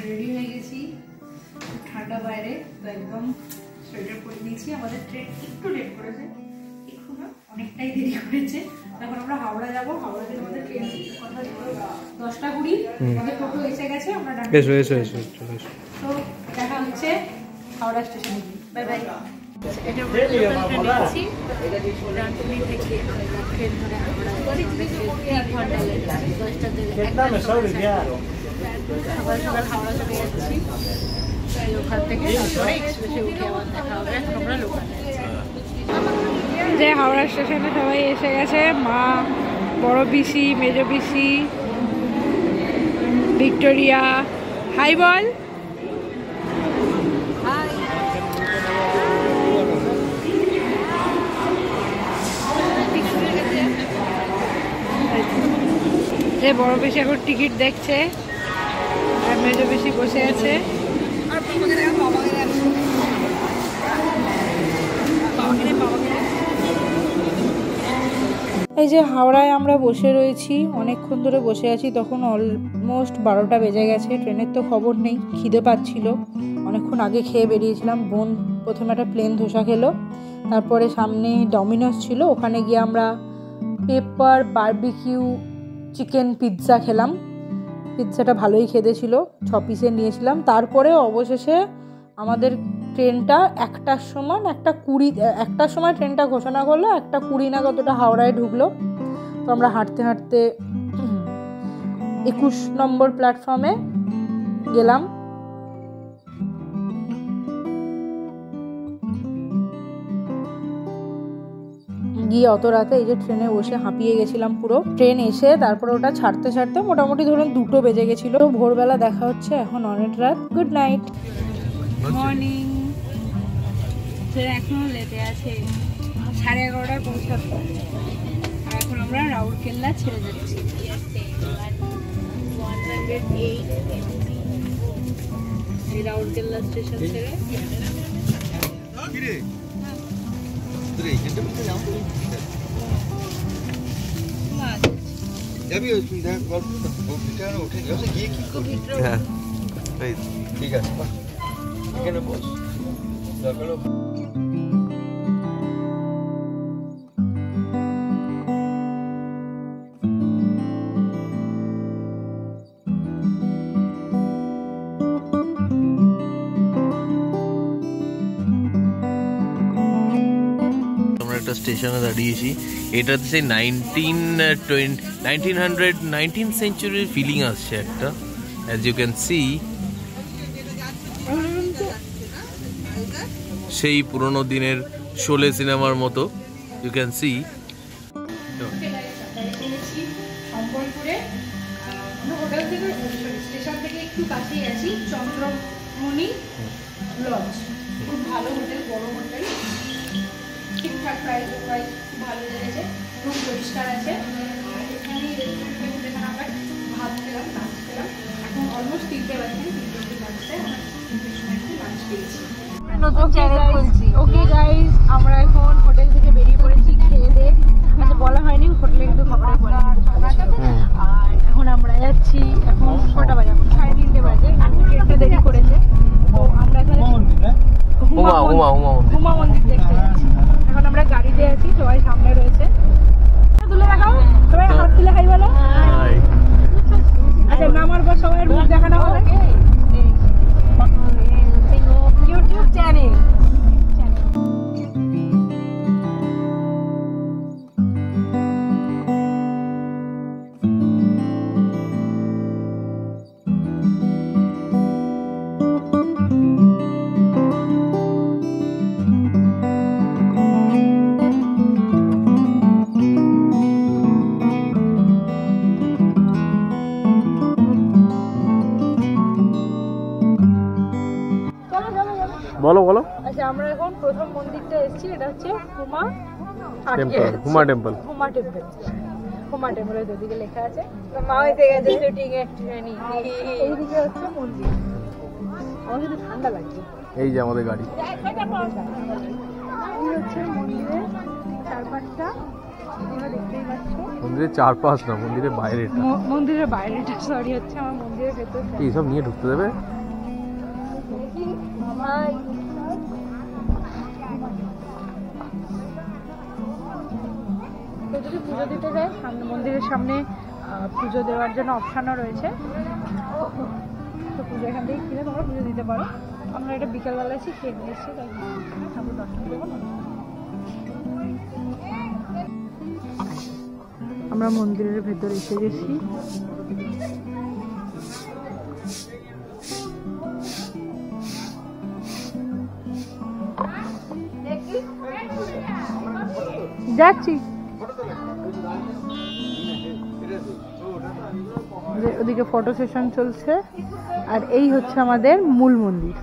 Ready হয়ে গেছি, ঠান্ডা বাইরে, তো একদম সোয়েটার পরে নিয়েছি। আমাদের ট্রেন একটু লেট করেছে, একটু না অনেকটাই দেরি করেছে। এখন আমরা হাওড়া যাবো, হাওড়া থেকে আমাদের ট্রেন কথা 10টা 20, আমাদের টোটো এসে গেছে। আমরা তো দেখা হচ্ছে হাওড়া স্টেশনে। Bye bye. এটা আমরা নিয়েছি রানপুরি থেকে ট্রেন ধরে হাওড়া, 3 ঘন্টা লেট, 10টা থেকে সকাল সকাল হাওড়া চলে যাচ্ছি। ওখান থেকে তারপরে এক্সপ্রেসে উঠে আবার দেখা হবে। এখন আমরা লোকালে যে হাওড়া স্টেশনে সবাই এসে গেছে, মা, বড় পিসি, মেজো পিসি, ভিক্টোরিয়া। হাই বল। যে বড় পিসি এখন টিকিট দেখছে, আর মেজো পিসি বসে আছে। এই যে হাওড়ায় আমরা বসে রয়েছি, অনেকক্ষণ ধরে বসে আছি। তখন অলমোস্ট 12টা বেজে গেছে। ট্রেনের তো খবর নেই, খিদে পাচ্ছিল, অনেকক্ষণ আগে খেয়ে বেরিয়েছিলাম। বোন প্রথমে একটা প্লেন ধোসা খেলো, তারপরে সামনে ডমিনোস ছিল, ওখানে গিয়ে আমরা পেপার বারবিকিউ চিকেন পিৎজা খেলাম। পিৎজাটা ভালোই খেতে ছিল, 6 পিসের নিয়েছিলাম। তারপরে অবশেষে আমাদের ট্রেনটা 1টার সময়, 1টার সময় ট্রেনটা ঘোষণা করলো, 1:20 না কতটা হাওড়ায় ঢুকলো। তো আমরা হাঁটতে হাঁটতে 21 নম্বর প্ল্যাটফর্মে গেলাম। গিয়ে অত রাতে এই যে ট্রেনে বসে হাঁপিয়ে গেছিলাম পুরো। ট্রেন এসে তারপরে ওটা ছাড়তে ছাড়তে মোটামুটি ধরুন 2টো বেজে গেছিলো। ভোরবেলা দেখা হচ্ছে, এখন অনেক রাত। Good night, morning. এখনো লেটে আছে, 11:30 পৌঁছাতে। আর এখন আমরা রাউরকেল্লা ছেড়ে যাচ্ছি। এই রাউরকেল্লা স্টেশন ছেড়ে ঠিক আছে, এখানে বস। স্টেশনে দাঁড়িয়েছি। এটাতে সেই 19th সেঞ্চুরির ফিলিং আসছে একটা, অ্যাজ ইউ ক্যান সি। সেই পুরোনো দিনের শোলে সিনেমার মতো ইউ ক্যান সি। সম্বলপুরে হোটেল থেকে, স্টেশন থেকে একটু কাছেই আছি, চন্দ্রমণি লজ। খুব ভালো হোটেল, বড় হোটেল, ঠিকঠাক প্রাইস খুব ভালো লেগেছে, খুব পরিষ্কার আছে। আর এখানেই রেস্টুরেন্ট, যেখানে আমরা ভাত খেলাম, লাঞ্চ খেলাম। এখন অলমোস্ট 3টে বাজে, 3টে লাঞ্চে আমরা 3টের সময় লাঞ্চ পেয়েছি। নতুন চ্যানেল খুলছি। ওকে গাইস, আমরা এখন হোটেল থেকে বেরিয়ে পড়েছি খেয়ে দিয়ে। আচ্ছা, বলা হয়নি হোটেলে কিন্তু খাবারের কোয়ালিটি। আর এখন আমরা যাচ্ছি, এখন কটা বাজে? এখন 3:30 বাজে। ট্রেনটা দেরি করেছে, তো আমরা এখানে হুমা মন্দির দেখতে যাচ্ছি। এখন আমরা গাড়িতে আছি, সবাই সামনে রয়েছে। তুলে দেখাও, সবাই হাত তুলে হাই বলো। আচ্ছা, নামার পর সবাই মুখ দেখানো হবে। YouTube channel. বলো বলো। আচ্ছা, আমরা এখন প্রথম মন্দিরটা এসেছি, এটা হচ্ছে হুমা টেম্পল। হুমা টেম্পলের দুদিকে লেখা আছে। মা হইতে গেছে শুটিং এর ট্রেনিং। এইদিকে হচ্ছে মন্দির। আমার কিন্তু ঠান্ডা লাগছে। এই যে আমাদের গাড়ি। এই হচ্ছে দেখতেই পাচ্ছ। মন্দিরের চারপাশ না, মন্দিরের বাইরেটা। মন্দিরের বাইরেটা, সরি, হচ্ছে আমার মন্দিরের ভেতর। এই সব নিয়ে ঢুকতে দেবে? যদি পুজো দিতে যায় মন্দিরের সামনে পুজো দেওয়ার জন্য অপশানও রয়েছে, তো পুজো এখান থেকে কিনে তোমরা পুজো দিতে পারো। আমরা এটা বিকালবেলা এসে খেয়ে নিয়ে এসেছি, তাই ঠাকুর দর্শন করবো না। আমরা মন্দিরের ভেতর এসে গেছি। যাচ্ছি, ওদিকে ফটো সেশন চলছে। আর এই হচ্ছে আমাদের মূল মন্দির,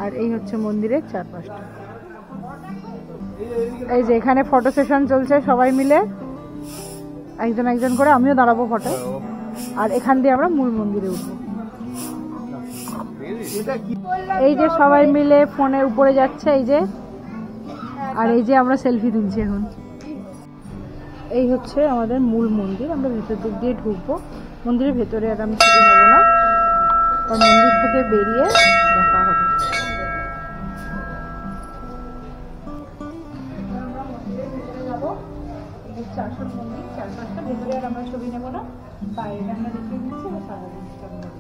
আর এই হচ্ছে মন্দিরের চারপাশটা। এই যে এখানে ফটো সেশন চলছে, সবাই মিলে একজন একজন করে, আমিও দাঁড়াবো ফটো। আর এখান দিয়ে আমরা মূল মন্দিরে উঠবো। এই যে সবাই মিলে ফোনে উপরে যাচ্ছে, এই যে, আর এই যে আমরা সেলফি তুলছি এখন। এই হচ্ছে আমাদের মূল মন্দির। আমরা ভেতর দিক দিয়ে ঢুকবো। মন্দিরের ভেতরে আর আমি ছবি নেবো না, আর মন্দির থেকে বেরিয়ে দেখা হবে। আমরা মন্দিরের ভেতরে যাবো। এই হচ্ছে আসল মন্দির, চারপাশটা। ভেতরে আর আমরা ছবি নেবো না, বাইরে আমরা দেখিয়ে দিচ্ছি। আর সারা জিনিসটা আমরা দেখবো।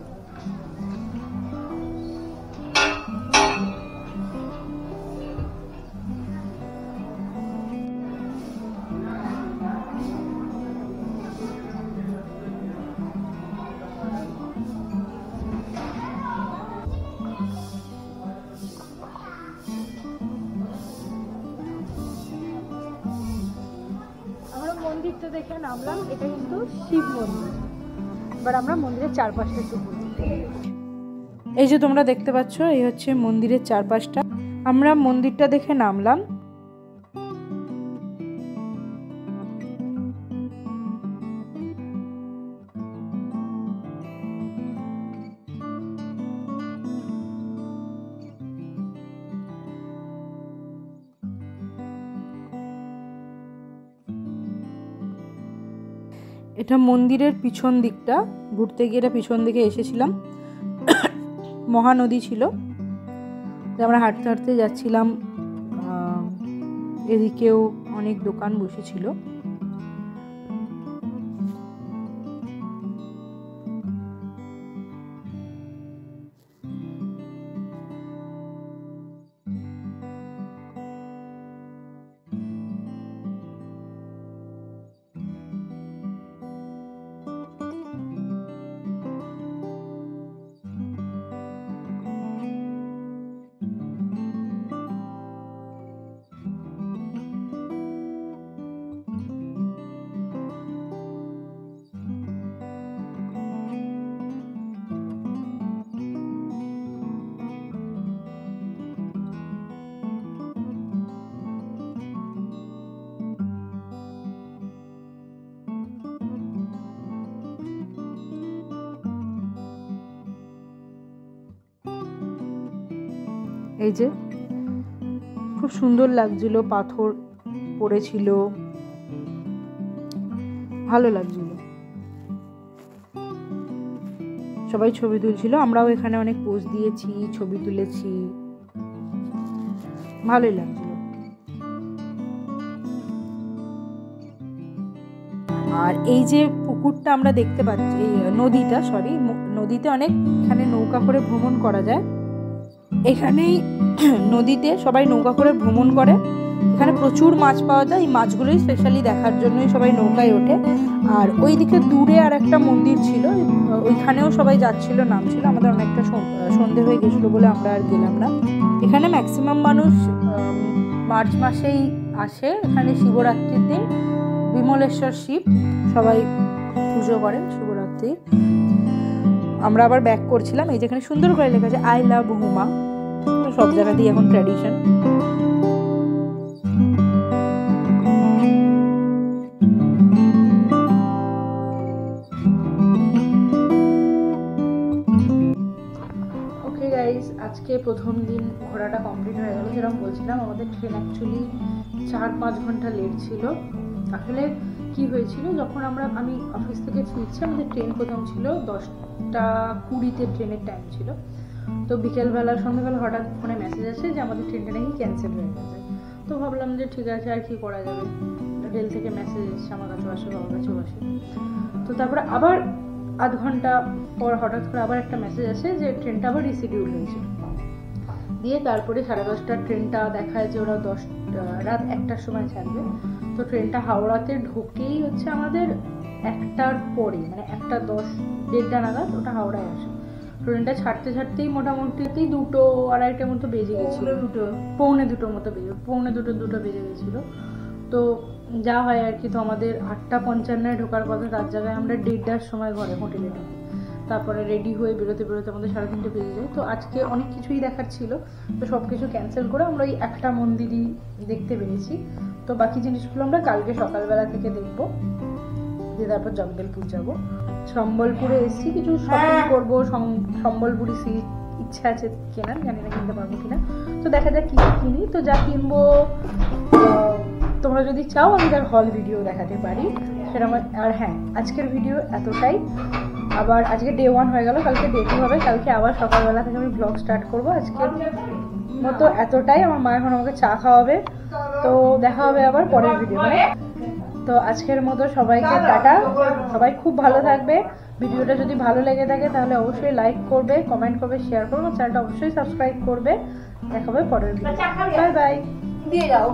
মন্দিরটা দেখে নামলাম, এটা কিন্তু শিব মন্দির। এবার আমরা মন্দিরের চারপাশটা একটু ঘুরবো। এই যে তোমরা দেখতে পাচ্ছ, এই হচ্ছে মন্দিরের চারপাশটা। আমরা মন্দিরটা দেখে নামলাম। এটা মন্দিরের পিছন দিকটা, ঘুরতে গিয়ে এটা পিছন দিকে এসেছিলাম। মহানদী ছিল, আমরা হাঁটতে হাঁটতে যাচ্ছিলাম। এদিকেও অনেক দোকান বসেছিল। এই যে খুব সুন্দর লাগছিল, পাথর পড়েছিল, ভালো লাগছিল। সবাই ছবি তুলছিল, আমরাও এখানে অনেক পোজ দিয়েছি, ছবি তুলেছি, ভালোই লাগছিল। আর এই যে পুকুরটা আমরা দেখতে পাচ্ছি, এই নদীটা, সরি নদীতে অনেক এখানে নৌকা করে ভ্রমণ করা যায়। এখানেই নদীতে সবাই নৌকা করে ভ্রমণ করে। এখানে প্রচুর মাছ পাওয়া যায়, এই মাছগুলোই স্পেশালি দেখার জন্যই সবাই নৌকায় ওঠে। আর ওইদিকে দূরে আর একটা মন্দির ছিল, ওইখানেও সবাই যাচ্ছিল, নামছিল। আমাদের অনেকটা সন্ধে হয়ে গেছিলো বলে আমরা আর গেলাম না। এখানে ম্যাক্সিমাম মানুষ মার্চ মাসেই আসে। এখানে শিবরাত্রির দিন বিমলেশ্বর শিব সবাই পুজো করেন শিবরাত্রি। আমরা আবার ব্যাক করছিলাম। এই যেখানে সুন্দর করে লেখা আছে আই লাভ হুমা, সব জায়গাতেই এখন ট্র্যাডিশন। ওকে গাইস, আজকে প্রথম দিন ঘোরাটা কমপ্লিট হয়ে গেল। যেরকম বলছিলাম আমাদের ট্রেন অ্যাকচুয়ালি 4-5 ঘন্টা লেট ছিল। আসলে কি হয়েছিল, যখন আমি অফিস থেকে ফিরছি, আমাদের ট্রেন প্রথম ছিল 10টা 20-তে ট্রেনের টাইম ছিল। তো বিকেলবেলা সন্ধ্যাবেলা হঠাৎ ফোনে মেসেজ আসে যে আমাদের ট্রেনটা নাকি ক্যান্সেল হয়ে গেছে। তো ভাবলাম যে ঠিক আছে, আর কি করা যাবে, রেল থেকে মেসেজ এসছে, আমার কাছেও আসে, বাবার কাছেও আসে। তো তারপরে আবার আধ ঘন্টা পর হঠাৎ করে আবার একটা মেসেজ আসে যে ট্রেনটা আবার রিশিডিউল হয়েছে। দিয়ে তারপরে 10:30টার ট্রেনটা দেখায় যে ওরা রাত 1টার সময় ছাড়বে। তো ট্রেনটা হাওড়াতে ঢোকেই হচ্ছে আমাদের 1টার পরে, মানে 1:10 1:30 নাগাদ ওটা হাওড়ায় আসে। ট্রেনটা ছাড়তেই মোটামুটি 2-2:30 মতো বেজে গেছিল, 2:45 মতো বেজে গেছিলো। তো যা হয় আর কি, তো আমাদের 8:55 ঢোকার কথা, তার জায়গায় আমরা 1:30টার সময় ঘরে হোটেলে ঢুকি। তারপরে রেডি হয়ে বেরোতে আমাদের 3:30 বেজে যায়। তো আজকে অনেক কিছুই দেখার ছিল, তো সব কিছু ক্যান্সেল করে আমরা ওই একটা মন্দিরই দেখতে পেরেছি। তো বাকি জিনিসগুলো আমরা কালকে সকালবেলা থেকে দেখবো, দিয়ে তারপর জগদলপুর যাব। সম্বলপুরে এসেছি, কিছু শপিং করবো, সম্বলপুরি সিল্ক ইচ্ছা আছে কেনার, জানি না কিনতে পারবো কিনা। তো দেখা যাক কি কিনি। তো যা কিনবো তোমরা যদি চাও আমি তার হল ভিডিও দেখাতে পারি সেটা আমার। আর হ্যাঁ, আজকের ভিডিও এতটাই। আবার আজকে ডে 1 হয়ে গেল, কালকে ডে 2 হবে। কালকে আবার সকালবেলা থেকে আমি ব্লগ স্টার্ট করবো। আজকের মতো এতটাই। আমার মা এখন আমাকে চা খাওয়াবে। তো দেখা হবে আবার পরের ভিডিও। তো আজকের মতো সবাইকে টাটা, সবাই খুব ভালো থাকবে। ভিডিওটা যদি ভালো লেগে থাকে তাহলে অবশ্যই লাইক করবে, কমেন্ট করবে, শেয়ার করবে, চ্যানেলটা অবশ্যই সাবস্ক্রাইব করবে। দেখা হবে পরের ভিডিও। Bye bye. দিয়ে যাও।